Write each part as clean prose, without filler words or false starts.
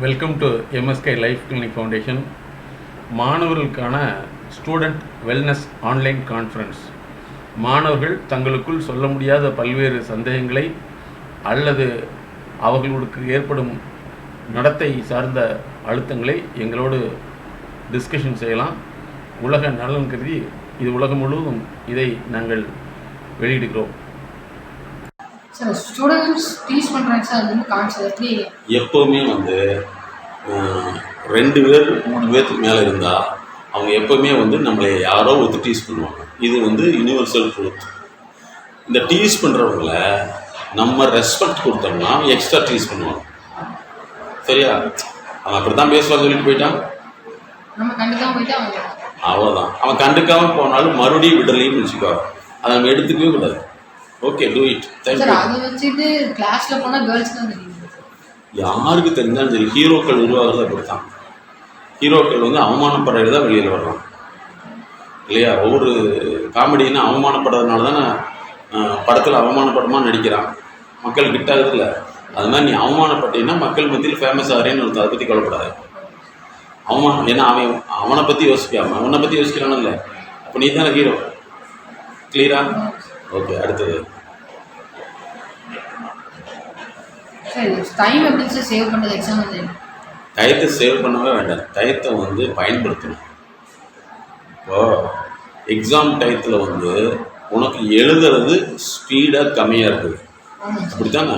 Welcome to MSK life clinic foundation. மாணவர்களுக்கான student wellness online conference. மாணவர்கள் தங்களுக்குள் சொல்ல முடியாத பல்வேறு சந்தேகங்களை அல்லது அவர்களுக்கு ஏற்படும் நடத்தை சார்ந்த அழுத்தங்களை எங்களோடு டிஸ்கஷன் செய்யலாம். உலக நலன் கருதி இது உலகம் முழுவதும் இதை நாங்கள் வெளியிடுகிறோம். சார் ஸ்டூடெண்ட்ஸ் டீச் பண்ணுறாங்க சார், அது வந்து கான்செப்ட் எப்போவுமே வந்து 2 பேர் 3 பேர்த்துக்கு மேலே இருந்தால் அவங்க எப்போவுமே வந்து நம்மளை யாரோ ஒருத்தர் டீச் பண்ணுவாங்க. இது வந்து யூனிவர்சல் ட்ரூத். இந்த டீச் பண்ணுறவங்கள நம்ம ரெஸ்பெக்ட் கொடுத்தோம்னா எக்ஸ்ட்ரா டீச் பண்ணுவாங்க. சரியா? அவன் அப்படி தான் பேசுவாங்க சொல்லிட்டு போயிட்டான், நம்ம கண்டுக்காம போயிட்டு அவ்வளோதான். அவன் கண்டுக்காமல் போனாலும் மறுபடியும் விடலைன்னு வச்சுக்கோ, அதை நம்ம எடுத்துக்கவே கூடாது. Okay, do it. சார் அதை வச்சுட்டு கிளாஸில் போனால் கேர்ள்ஸ் தான் தெரியும். யாருக்கு தெரிஞ்சாலும் சரி, ஹீரோக்கள் உருவாகிறது அப்படி தான். ஹீரோக்கள் வந்து அவமானப்படுறது தான் வெளியில் வர்றான் இல்லையா? ஒவ்வொரு காமெடின்னா அவமானப்படுறதுனால தானே படத்தில் அவமானப்படமாக நடிக்கிறான், மக்கள் கிட்டாகுது இல்லை? அது மாதிரி நீ அவமானப்பட்டீங்கன்னா மக்கள் மத்தியில் ஃபேமஸ் ஆகிறேன்னு ஒருத்தர், அதை பற்றி கவலைப்படாது. அவமானம் ஏன்னா அவனை பற்றி யோசிக்காம அவனை பற்றி யோசிக்கிறானு இல்லை, அப்போ நீ தானே ஹீரோ. கிளியரா? ஓகே, அடுத்தது. டைம் எப்படி சார் சேவ் பண்ணுறது எக்ஸாம் வந்து? டயத்தை சேவ் பண்ணவே வேண்டாம், டயத்தை வந்து பயன்படுத்தணும். இப்போது எக்ஸாம் டயத்தில் வந்து உனக்கு எழுதுறது ஸ்பீடாக கம்மியாக இருக்குது, அப்படித்தானே?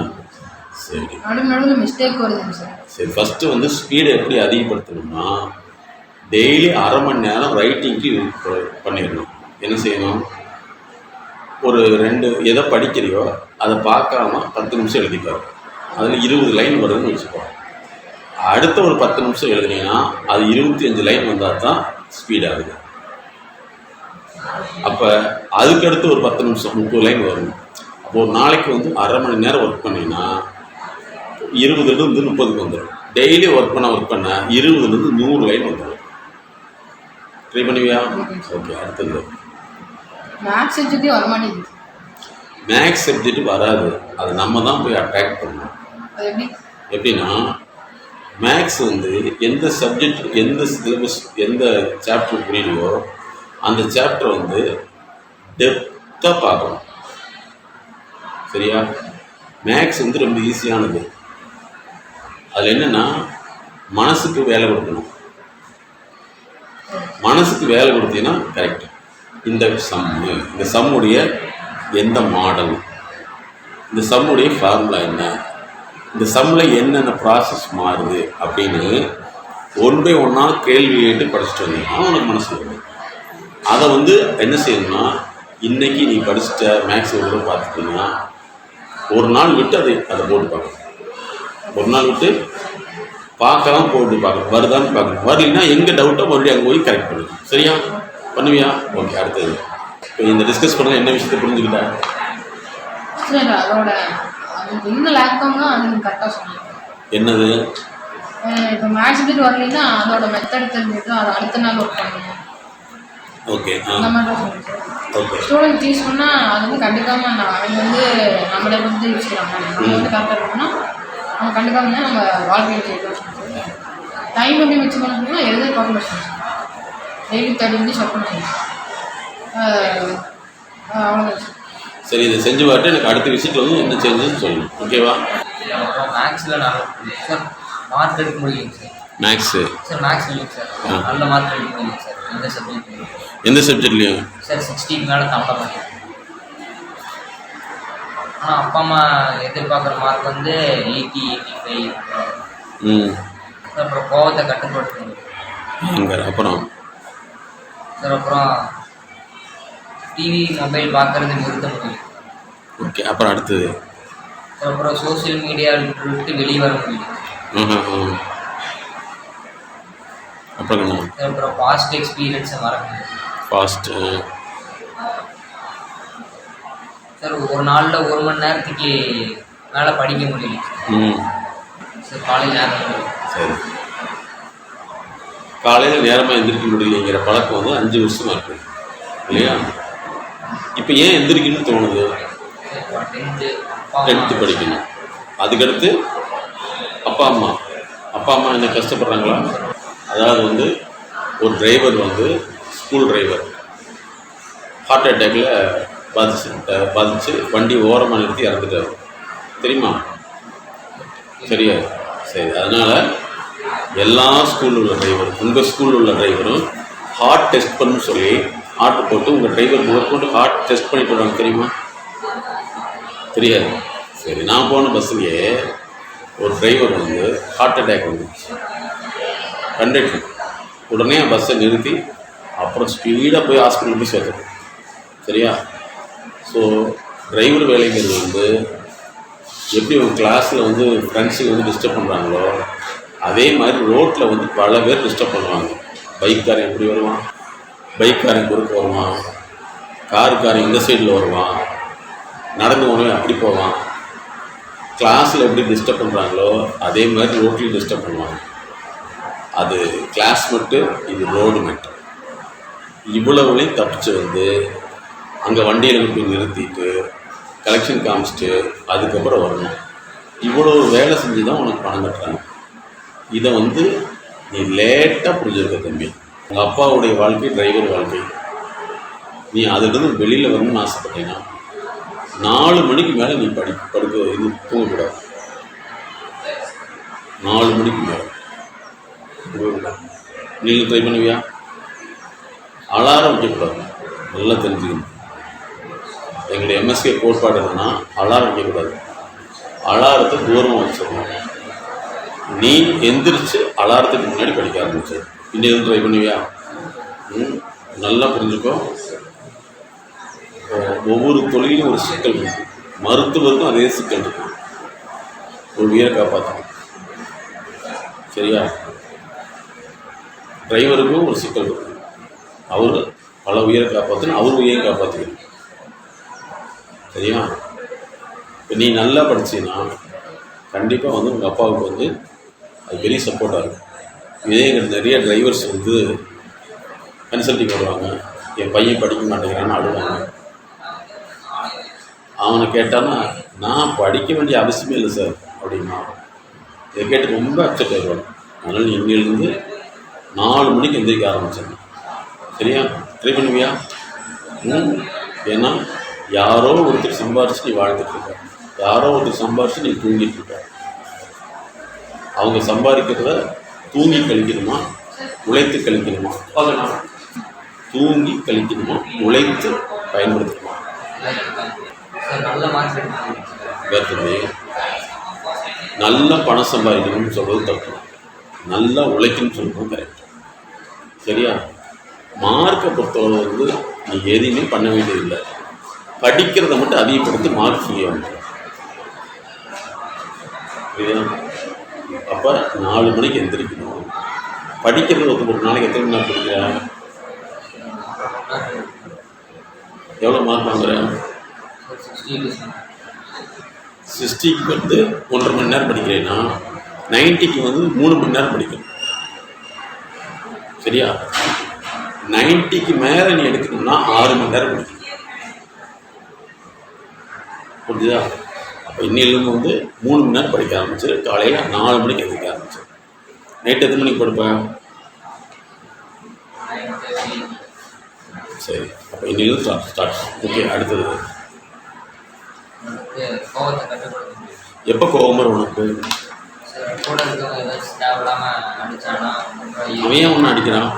சரி, நடுவில் மிஸ்டேக் வருதுங்க சார். சரி, ஃபஸ்ட்டு வந்து ஸ்பீடை எப்படி அதிகப்படுத்தணும்னா டெய்லி அரை மணி நேரம் ரைட்டிங்க்கு பண்ணிடணும். என்ன செய்யணும்? ஒரு 2 எதை படிக்கிறியோ அதை பார்க்காம 10 நிமிஷம் எழுதிப்பாரு. அதில் 20 லைன் வருதுன்னு வச்சுக்கோ. அடுத்த ஒரு 10 நிமிஷம் எழுதுனீங்கன்னா அது 25 லைன் வந்தால் தான் ஸ்பீட் ஆகுது. அப்போ அதுக்கடுத்து ஒரு 10 நிமிஷம் 30 லைன் வரும். அப்போ ஒரு நாளைக்கு வந்து அரை மணி நேரம் ஒர்க் பண்ணிங்கன்னா 20லேருந்து 30க்கு வந்துடும். டெய்லி ஒர்க் பண்ண 20லேருந்து 100 லைன் வந்துடும். ட்ரை பண்ணுவியா? ஓகே, அடுத்தது. மேக்ஸ் சப்ஜெக்டே வர மாட்டேங்குது. மேக்ஸ் சப்ஜெக்ட் வராது, அது நம்ம தான் போய் அட்டாக் பண்ணணும். எப்படின்னா மேக்ஸ் வந்து எந்த சப்ஜெக்ட், எந்த சிலபஸ், எந்த சாப்டர் புரியலையோ அந்த சாப்டர் வந்து டெப்த்தாக பார்க்கணும். சரியா? மேக்ஸ் வந்து ரொம்ப ஈஸியானது. அதில் என்னென்னா மனசுக்கு வேலை கொடுக்கணும். மனசுக்கு வேலை கொடுத்தீங்கன்னா கரெக்ட். இந்த சம்முடைய எந்த மாடல், இந்த சம்முடைய ஃபார்முலா என்ன, இந்த சம்மில் என்னென்ன ப்ராசஸ் மாறுது அப்படின்னு 1 by 1 கேள்வி கேட்டு படிச்சுட்டு வந்தீங்கன்னா உனக்கு மனசு வரும். அதை வந்து என்ன செய்யணும்னா, இன்றைக்கி நீ படிச்சுட்ட மேக்ஸ் ஒரு தடவை பார்த்துட்டீங்கன்னா ஒரு நாள் விட்டு அதை போட்டு பார்க்கணும். ஒரு நாள் விட்டு பார்க்கலாம், போட்டு பார்க்கணும், வருதான்னு பார்க்கணும். வரலைன்னா எங்கே டவுட்டோ மறுபடியும் அங்கே போய் கரெக்ட் பண்ணணும். சரியா? பண்ணுவியா? ஓகே, அடுத்தது. இப்போ இந்த டிஸ்கஸ் பண்ண என்ன விஷயத்தை புரிஞ்சுக்கிட்டா? சார் அதோட இன்னும் லேப்டாப் தான் அது கரெக்டாக சொன்னீங்க. என்னது? இப்போ மேக்ஸ் சப்ஜெக்ட் வரலைன்னா அதோட மெத்தட் தெரிஞ்சுட்டு அதை அடுத்த நாள் ஒர்க் பண்ணணும். ஓகே, அந்த மாதிரி தான் சொல்லுங்கள் சார். ஓகே. ஸ்டூடெண்ட் டீச் பண்ணால் அது வந்து கண்டுக்காமல் அவங்க வந்து நம்மளை வந்து யூஸ் பண்ணுறாங்க. நம்ம வந்து கரெக்டாக இருக்கணும்னா அவங்க கண்டுக்காம தான் நம்ம வாழ்க்கையில் செய்யணும் சார். டைம் எப்படி மிச்சம் பண்ணணும்னா எழுத பார்க்க சார். டெய்லி 30 minutes ஒர்க் பண்ணுங்க. அவ்வளோதான் சார். சரி, இதை செஞ்சு பார்த்து எனக்கு அடுத்த விஷயத்தில் வந்து என்ன சேஞ்சஸ் சொல்லணும். ஓகேவா? மேக்ஸில் நான் சார் மார்க் எடுக்க முடியலைங்க சார். மேக்ஸு சார் மேக்ஸ் இல்லைங்க சார், நல்ல மார்க் எடுக்க முடியலைங்க சார். எந்த சப்ஜெக்ட்லையும் சார் 60க்கு மேலே தமிழ் பண்ணிட்டேன். ஆனால் அப்பா அம்மா எதிர்பார்க்குற மார்க் வந்து 80, 85. அப்புறம் கோவத்தை கட்டுப்படுத்தணும். அப்புறம் சார் அப்புறம் டிவி மொபைல் பார்க்குறது நிறுத்த முடியும். ஓகே, அப்புறம் அடுத்தது. சார் அப்புறம் சோசியல் மீடியா விட்டு வெளியே வர முடியும். அப்புறம் என்ன? சார் அப்புறம் பாஸ்ட் எக்ஸ்பீரியன்ஸை மறக்க முடியும். பாஸ்ட்டு சார் ஒரு நாளில் 1 மணி நேரத்துக்கு மேலே படிக்க முடியல சார். காலையில் நேரம். சரி, காலையில் நேரமாக எந்திரிக்க முடியலைங்கிற பழக்கம் வந்து 5 வருஷமாக இருக்குது இல்லையா? இப்போ ஏன் எந்திரிக்கணும்னு தோணுது? 10th படிக்கணும். அதுக்கடுத்து அப்பா அம்மா அப்பா அம்மா என்ன கஷ்டப்படுறாங்களா? அதாவது வந்து ஒரு டிரைவர் வந்து ஸ்கூல் டிரைவர் ஹார்ட் அட்டாக்ல பாதிச்சு வண்டி ஓரமாக நிறுத்தி இறந்துட்டார். தெரியுமா? சரியா? சரி. அதனால் எல்லா ஸ்கூலில் உள்ள டிரைவரும், உங்கள் ஸ்கூலில் உள்ள டிரைவரும் ஹார்ட் டெஸ்ட் பண்ணு சொல்லி ஆர்டர் போட்டு உங்கள் டிரைவர் முதற்கொண்டு ஹார்ட் டெஸ்ட் பண்ணிட்டு வராங்க. தெரியுமா? தெரியாது. சரி. நான் போன பஸ்ஸுலேயே ஒரு டிரைவர் வந்து ஹார்ட் அட்டாக் வந்துச்சு. கண்டக்டர் உடனே பஸ்ஸை நிறுத்தி அப்புறம் ஸ்பீடாக போய் ஹாஸ்பிட்டல் போய் சேர்த்துது. சரியா? ஸோ டிரைவர் வேலைங்கிறது வந்து எப்படி உங்கள் கிளாஸில் வந்து ஃப்ரெண்ட்ஸுக்கு வந்து டிஸ்டர்ப் பண்ணுறாங்களோ அதே மாதிரி ரோட்டில் வந்து பல பேர் டிஸ்டர்ப் பண்ணுவாங்க. பைக்காரன் எப்படி வருவான், பைக்காரன் குறுக்க வருவான், காருக்காரன் இந்த சைடில் வருவான், நடந்து போனவன் அப்படி போவான். கிளாஸில் எப்படி டிஸ்டர்ப் பண்ணுறாங்களோ அதே மாதிரி ரோட்லேயும் டிஸ்டர்ப் பண்ணுவாங்க. அது கிளாஸ்மேட்டு, இது ரோடுமேட். இவ்வளவுலையும் தப்பிச்சு வந்து அங்கே வண்டியில் போய் நிறுத்திட்டு கலெக்ஷன் காமிச்சிட்டு அதுக்கப்புறம் வரணும். இவ்வளோ வேலை செஞ்சு தான் உனக்கு பணம் கட்டுறாங்க. இதை வந்து நீ லேட்டாக புரிஞ்சுருக்க தம்பி. உங்கள் அப்பாவுடைய வாழ்க்கை டிரைவர் வாழ்க்கை. நீ அதுலேருந்து வெளியில் வரணும்னு ஆசைப்பட்டீங்கன்னா 4 மணிக்கு மேலே நீ இது தூங்கக்கூடாது. 4 மணிக்கு மேலே நீங்கள் ட்ரை பண்ணுவியா? அலாரம் வைக்கக்கூடாது. நல்லா தெரிஞ்சுக்கணும். எங்களுடைய எம்எஸ்கே கோட்பாடு என்னன்னா அலாரம் வைக்கக்கூடாது. அலாரத்தை தூரமாக வச்சிடணும். நீ எந்திரிச்சு அலாரத்துக்கு முன்னாடி படிக்க ஆரம்பிச்சு. இன்னும் ட்ரை பண்ணுவியா? நல்லா புரிஞ்சுக்கோ. ஒவ்வொரு தொழிலும் ஒரு சிக்கல் இருக்குது. மருத்துவருக்கும் அதே சிக்கல் இருக்குது. ஒரு உயிரை காப்பாற்றணும். சரியா? டிரைவருக்கும் ஒரு சிக்கல் இருக்குது. அவர் பல உயிரை காப்பாற்றணும், அவர் உயிரை காப்பாற்றிக்கணும். சரியா? இப்போ நீ நல்லா படிச்சீன்னா கண்டிப்பாக வந்து உங்கள் அப்பாவுக்கு வந்து அது பெரிய சப்போர்ட்டாக இருக்கும். இதே எங்கள் நிறைய டிரைவர்ஸ் வந்து கன்சல்டிங் வருவாங்க. என் பையன் படிக்க மாட்டேங்கிறான்னு அழுவாங்க. அவனை கேட்டான்னா நான் படிக்க வேண்டிய அவசியமே இல்லை சார் அப்படின்னா இதை கேட்டு ரொம்ப அப்செட் ஆகிடுவாங்க. அதனால் நீ இன்னிலிருந்து 4 மணிக்கு எந்திரிக்க ஆரம்பிச்சிடணும். சரியா? ட்ரை பண்ணுவியா? ஏன்னா யாரோ ஒருத்தர் சம்பாரிச்சு நீ வாழ்ந்துட்டு இருக்க, யாரோ ஒருத்தர் சம்பாரிச்சு நீ தூங்கிட்டு இருக்க. அவங்க சம்பாதிக்கிறத தூங்கி கழிக்கணுமா உழைத்து கழிக்கணுமா? பார்க்கலாம். தூங்கி கழிக்கணுமா உழைத்து பயன்படுத்தணுமா? வேறு நல்ல பணம் சம்பாதிக்கணும்னு சொல்கிறது தப்பு, நல்லா உழைக்கணும்னு சொல்கிறது கரெக்ட். சரியா? மார்க்கை பொறுத்தவரை வந்து நீ எதையுமே பண்ண வேண்டியதில்லை. படிக்கிறத மட்டும் அதிகப்படுத்தி மார்க் செய்யணும். சரியா? அப்போ 4 மணிக்கு எந்திரிக்கணும். படிக்கிறது ஒரு நாளைக்கு எத்தனை மணி நேரம் படிக்கிறேன்? எவ்வளோ மார்க் வாங்குறேன்? 60க்கு வந்து 1.5 மணி நேரம் படிக்கிறேன்னா 90க்கு வந்து 3 மணி நேரம் படிக்கணும். சரியா? 90க்கு மேலே நீ எடுக்கணும்னா 6 மணி நேரம் படிக்கணும். புரிஞ்சுதா? அப்போ இன்னிலிருந்து வந்து 3 மணி நேரம் படிக்க ஆரம்பிச்சு காலையில் 4 மணிக்கு எந்திரிக்க ஆரம்பிச்சு. நைட்டு எத்தனை மணிக்கு படிப்பேன்? சரி. அப்போ இன்னிலிருந்து ஸ்டார்ட். ஓகே. அடுத்தது எப்போ கோபம் வரும் உனக்கு? அவன் ஏன் ஒன்று அடிக்கிறான்?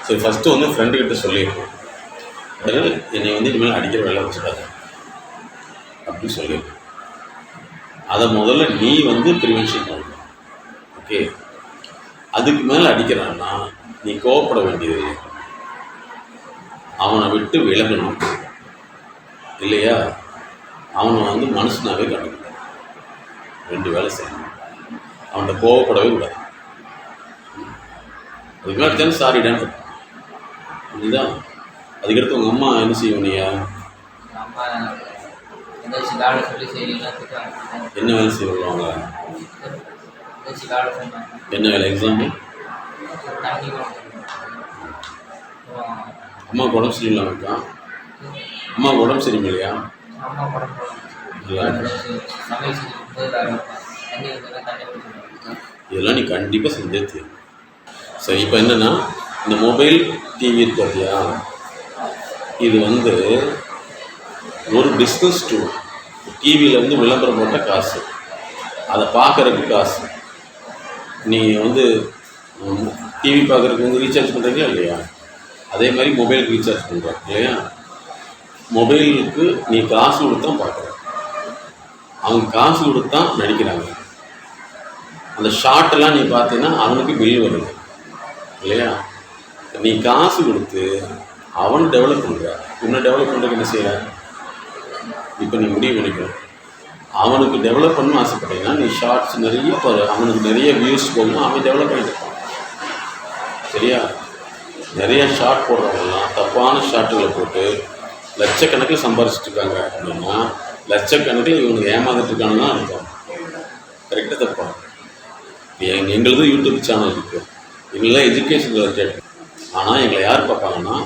சரி. ஃபஸ்ட்டு வந்து ஃப்ரெண்டுக்கிட்ட சொல்லியிருக்கோம், என்னை வந்து இனிமேல் அடிக்கிற வேலை வச்சுக்காது அப்படின்னு சொல்லியிருக்கோம். அதை முதல்ல நீ வந்து ப்ரிவென்ஷன் பண்ணணும். ஓகே. அதுக்கு மேலே அடிக்கிறான்னா நீ கோவப்பட வேண்டியது இல்லை. அவனை விட்டு விலகணும். இல்லையா? அவனை வந்து மனுஷனாகவே கண்டுக்கணும். 2 வேலை செய்யணும். அவன்கிட்ட கோவப்படவே கூடாது. அதுக்கு மேலே அடித்தாலும் சாரிடான்னு இதுதான். அதுக்கடுத்து உங்கள் அம்மா என்ன செய்யும்? நீயா என்ன வேலை செய்ய வருவாங்க? என்ன வேலை? எக்ஸாம்பிள் அம்மா உடம்பு சரியில்லாமல் இருக்கான், அம்மா உடம்பு சரியில்லையா? அம்மா படம் சமையல் செஞ்சு போது தண்ணி ஊற்றுவேன். இதெல்லாம் நீ கண்டிப்பாக செஞ்சே தீரும். சரி, இப்போ என்னென்னா இந்த மொபைல் டிவி இருக்கு பார்த்தியா, இது வந்து ஒரு பிஸ்னஸ் டூல். டிவியில் வந்து விளம்பரம் போட்ட காசு, அதை பார்க்குறதுக்கு காசு. நீ வந்து டிவி பார்க்குறதுக்கு வந்து ரீசார்ஜ் பண்ணுறீங்களா இல்லையா, அதே மாதிரி மொபைலுக்கு ரீசார்ஜ் பண்ணுற இல்லையா. மொபைலுக்கு நீ காசு கொடுத்து தான் பார்க்குற, அவங்க காசு கொடுத்து தான் நடிக்கிறாங்க. அந்த ஷார்ட்டெல்லாம் நீ பார்த்தீங்கன்னா அவனுக்கு பில் வருது இல்லையா. நீ காசு கொடுத்து அவன் டெவலப் பண்ணுற, உன்னை டெவலப் பண்ணுறதுக்கு என்ன செய்ய. இப்போ நீ முடிவு பண்ணிக்கணும், அவனுக்கு டெவலப் பண்ணணும்னு ஆசைப்பட்டீங்கன்னா நீ ஷார்ட்ஸ் நிறைய அவனுக்கு நிறைய வியூஸ் போகணும், அவன் டெவலப் பண்ணிட்டு இருப்பான். சரியா? நிறைய ஷார்ட் போடுறவங்கலாம் தப்பான ஷார்ட்டுகளை போட்டு லட்சக்கணக்கில் சம்பாரிச்சிட்டு இருக்காங்க அப்படின்னா லட்சக்கணக்கில் இவனுக்கு ஏமாந்துட்டு இருக்கான்னு தான் அர்த்தம். கரெக்டாக தப்பா? எங்களது யூடியூப் சேனல் இருக்குது, எங்களெலாம் எஜுகேஷன் ரிலேட்டட். ஆனால் எங்களை யார் பார்ப்பாங்கன்னா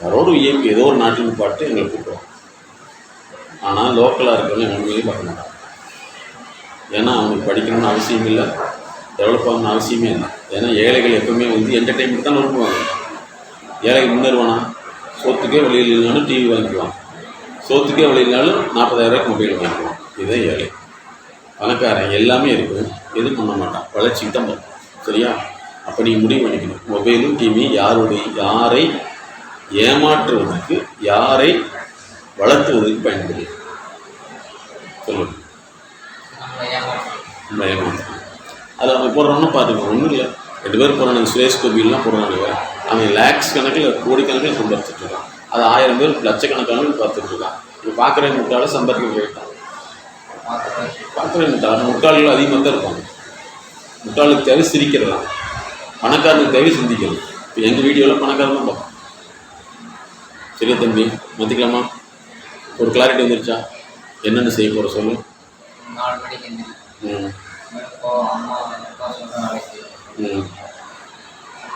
யாரோடு இயக்கி ஏதோ ஒரு நாட்டில் பாட்டு எங்களை கூப்பிடுவோம். ஆனால் லோக்கலாக இருக்கிறவங்க உண்மையிலே பார்க்க மாட்டாங்க. ஏன்னா அவங்களுக்கு படிக்கணும்னு அவசியம் இல்லை, டெவலப் ஆகணும்னு அவசியமே இல்லை. ஏன்னா ஏழைகள் எப்பவுமே வந்து என்டர்டெயின்மெண்ட் தான் விரும்புவாங்க. ஏழை முன்னேறுவானா, சோத்துக்கே வழி இல்லைனாலும் டிவி வாங்கிக்குவான், சோத்துக்கே வழி இல்லைனாலும் 40,000 மொபைல் வாங்கிக்குவான். இதுதான் ஏழை. பணக்காரன் எல்லாமே இருக்கும், எதுவும் பண்ண மாட்டான், வளர்ச்சிக்கு தான் பார்ப்பான். சரியா? அப்போ நீ முடிவு பண்ணிக்கணும், மொபைலும் டிவியும் யாரை ஏமாற்றுவதற்கு, யாரை வளர்த்துவதற்கு பயன்படுது. சொல்லுங்க. நம்ம ஏமாற்று அதை அவங்க போடுறோன்னா பார்த்துக்கணும். ஒன்றும் இல்லை, 2 பேர் போகிறானுங்க, சுரேஷ் கோபிலாம் போடுறானுங்க. அவன் லேக்ஸ் கணக்கில் கோடிக்கணக்கில் சம்பாதிச்சுட்டு இருக்கான். அது 1000 பேர் லட்சக்கணக்கான பார்த்துட்டு இருக்கான். இப்போ பார்க்குற முட்டாள சம்பாதிக்க போயிட்டான். பார்க்குற முட்டாள்கள் அதிகமாக தான் இருப்பாங்க. முட்டாளுக்கு தேவை சிரிக்கிறதான், பணக்காரனுக்கு தேவை சிந்திக்கிறது. இப்போ எங்கள் வீடியோவில் பணக்காரன் தான் பார்ப்போம். சரியா தம்பி, மதிக்கலாமா? ஒரு கிளாரிட்டி வந்துருச்சா? என்னென்ன செய்ய போகிற சொல்லு. 4 மணிக்கு அம்மா அப்பா சொல்கிற நாளைக்கு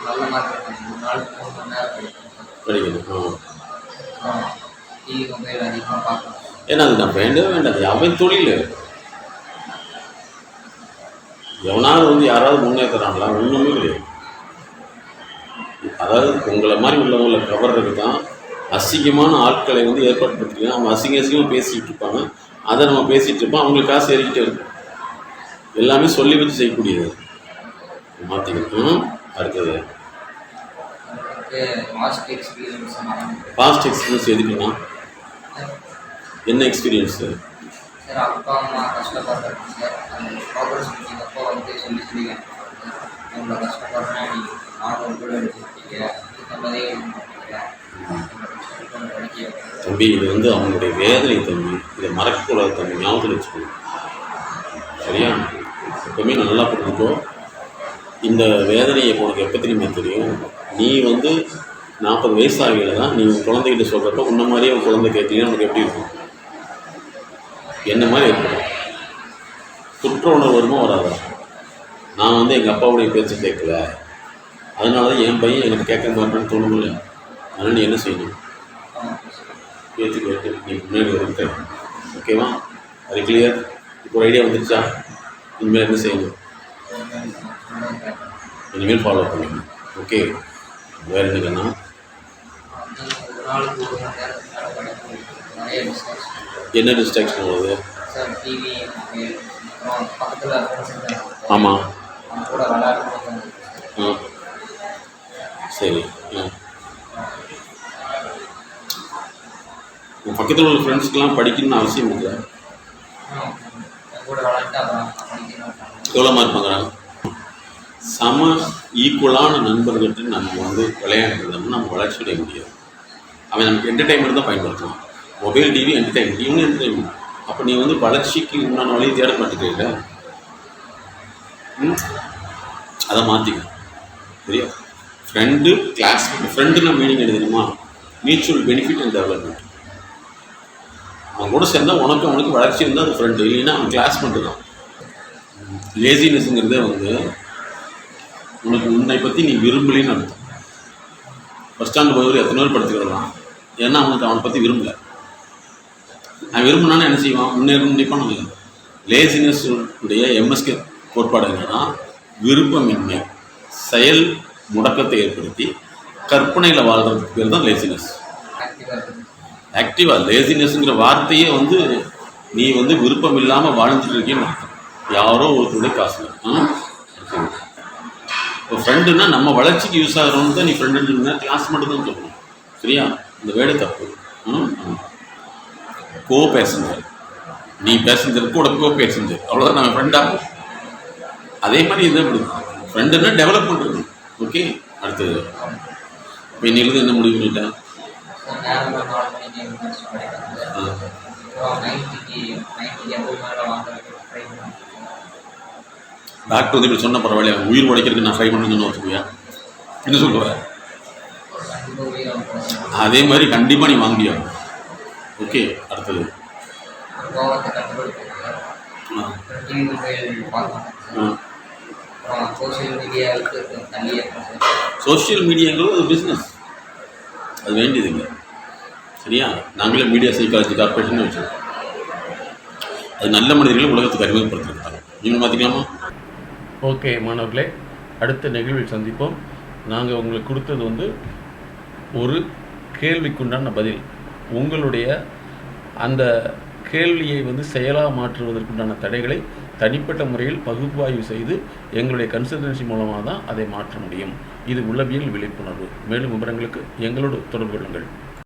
நல்ல மார்க் 3 மணி நேரம் படிக்கணும். டிவி மொபைல் அதிகமாக பார்க்கணும். ஏன்னா அது நான் வேண்டாது, அவன் தொழில். எவனாவது வந்து யாராவது முன்னேற்றுறாங்களா? ஒன்றுமே கிடையாது. அதாவது உங்களை மாதிரி உள்ளவங்களை கவர்றதுக்கு தான் அசிங்கமான ஆட்களை வந்து ஏற்பாடுபடுத்திக்கலாம். அவங்க அசிங்கமாக பேசிகிட்டு இருப்பாங்க, அதை நம்ம பேசிகிட்டு இருப்போம், அவங்களுக்கு காசு ஏறிக்கிட்டே இருக்கும். எல்லாமே சொல்லி வச்சு செய்யக்கூடியது. மாற்றிக்கணும். அடுத்தது பாஸ்ட் எக்ஸ்பீரியன்ஸ் எதுக்குன்னா என்ன எக்ஸ்பீரியன்ஸு? சார் அப்பா அம்மா கஷ்டப்படுறாங்க சார், அந்த ப்ராக்ரஸ் அப்போ வந்து சொல்லி உங்களை கஷ்டப்படுறேன், நீ ஆர்வம் கூட எடுத்துக்கிட்டீங்க, நல்லதே தம்பி. இது வந்து அவங்களுடைய வேதனை தம்பி, இதை மறக்கக்கூடாது தம்பி, ஞாபகத்தில் வச்சுக்கணும். சரியா? எப்பவுமே நல்லா புரிஞ்சுக்கோ. இந்த வேதனையை உனக்கு எப்போ தெரியும்? நீ வந்து 40 வயசு ஆகியில் தான் நீ உன் குழந்தைகிட்ட சொல்கிறப்ப உன்ன மாதிரியே உன் குழந்தை கேட்டீங்கன்னா உனக்கு எப்படி இருக்கும்? என்ன மாதிரி ஏற்படும்? குற்ற உணர்வு வருமோ வராதா? நான் வந்து எங்கள் அப்பாவுடைய பேச்சு கேட்கல, அதனால தான் என் பையன் எனக்கு கேட்க மாட்டேன்னு தோணுமில்ல. அதனால் நீ என்ன செய்யணும்? பேச்சு கேட்டு நீ முன்னாடி வருகிற. ஓகேவா? அது கிளியர்? இப்போ ஒரு ஐடியா வந்துருச்சா? இனிமேல் என்ன செய்யணும்? இனிமேல் ஃபாலோ பண்ணிக்கணும். ஓகே? வேறு என்னன்னா என்ன டிஸ்ட்ராக்ஷன் வருது? ஆமாம். சரி. உன் பக்கத்தில் உள்ள ஃப்ரெண்ட்ஸ்க்கெலாம் படிக்கணும்னு அவசியம் இல்லை. எவ்வளோ மார்க் வாங்குறாங்க? சம ஈக்குவலான நண்பர்கள்ட்ட நம்ம வந்து விளையாண்டுருந்தோம்னா நம்ம வளர்ச்சி அடைய முடியாது. அவன் நமக்கு என்டர்டைன்மெண்ட் தான் பயன்படுத்தலாம். மொபைல் டிவி என்டர்டைன்மெண்ட், இவங்க என்டர்டைன்மெண்ட். அப்போ நீ வந்து வளர்ச்சிக்கு உண்டான வழியை தேட மாட்டேங்கிறீங்கள, அதை மாற்றிக்க. சரியா? ஃப்ரெண்டு கிளாஸ் ஃப்ரெண்டுன்னா மீனிங் எழுதுமா? Mutual benefit and development. அவன் கூட சேர்ந்தால் உனக்கு வளர்ச்சி இருந்தால் அது ஃப்ரெண்டு, இல்லைன்னா அவன் கிளாஸ்மெண்ட்டு தான். லேசினஸ்ங்கிறதே வந்து உன்னை பற்றி நீ விரும்பலின்னு அர்த்தம். பஸ் ஸ்டாண்டு போய் எத்தனை பேர் படுத்துக்கிறலாம், ஏன்னா அவனுக்கு அவனை பற்றி விரும்பலை. நான் விரும்பினான்னு என்ன செய்வான், முன்னேறிப்பான இல்லை. லேசினஸ் உடைய எம்எஸ்கே கோட்பாடு என்னன்னா, விருப்பமின்மை செயல் முடக்கத்தை ஏற்படுத்தி கற்பனையில் வாழ்கிறதுக்கு பேர் தான் லேசினஸ். ஆக்டிவாக லேசினஸ்ங்கிற வார்த்தையே வந்து நீ வந்து விருப்பம் இல்லாமல் வாழ்ந்துட்டு இருக்கேன்னு அர்த்தம். யாரோ ஒருத்தருடைய காசு. இப்போ ஃப்ரெண்டுன்னா நம்ம வளர்ச்சிக்கு யூஸ் ஆகிறவங்க தான் நீ ஃப்ரெண்டுன்னு சொன்னா கிளாஸ் மட்டும் தான் சொல்லணும். சரியா? இந்த வேலை தப்பு. கோ பேசஞ்சர், நீ பேசஞ்சர் கூட கோ பேசஞ்சர், அவ்வளோதான் நம்ம ஃப்ரெண்டா. அதே மாதிரி இது அப்படி ஃப்ரெண்டுன்னா டெவலப் பண்ணுறது. ஓகே, அடுத்தது இப்போ இன்னிலிருந்து என்ன முடிவு பண்ணிட்டேன்? டாக்டர் வந்து இப்படி சொன்ன பரவாயில்லையா, உயிர் உடைக்கிறதுக்கு நான் ட்ரை பண்ணணும்னு வச்சுக்கோயா, என்ன சொல்லுவேன்? அதே மாதிரி கண்டிப்பாக நீ வாங்கியா. ஓகே, அடுத்தது சோஷியல் மீடியாங்கிறது ஒரு பிஸ்னஸ், அது வேண்டியதுங்க. சரியா? நாங்களே மீடியா சைக்காலஜி கார்பரேஷன் வச்சுருக்கோம். அது நல்ல மனிதர்களை உலகத்துக்கு அறிமுகப்படுத்திருக்காங்க. நீங்கள் பார்த்துக்கலாமா? ஓகே மாணவர்களே, அடுத்த நிகழ்வில் சந்திப்போம். நாங்கள் உங்களுக்கு கொடுத்தது வந்து ஒரு கேள்விக்குண்டான பதில். உங்களுடைய அந்த கேள்வியை வந்து செயலாக மாற்றுவதற்குண்டான தடைகளை தனிப்பட்ட முறையில் பகுப்பாய்வு செய்து எங்களுடைய கன்சல்டன்சி மூலமாக தான் அதை மாற்ற முடியும். இது உளவியல் விழிப்புணர்வு. மேலும் விவரங்களுக்கு எங்களோடு தொடர்பு கொள்ளுங்கள்.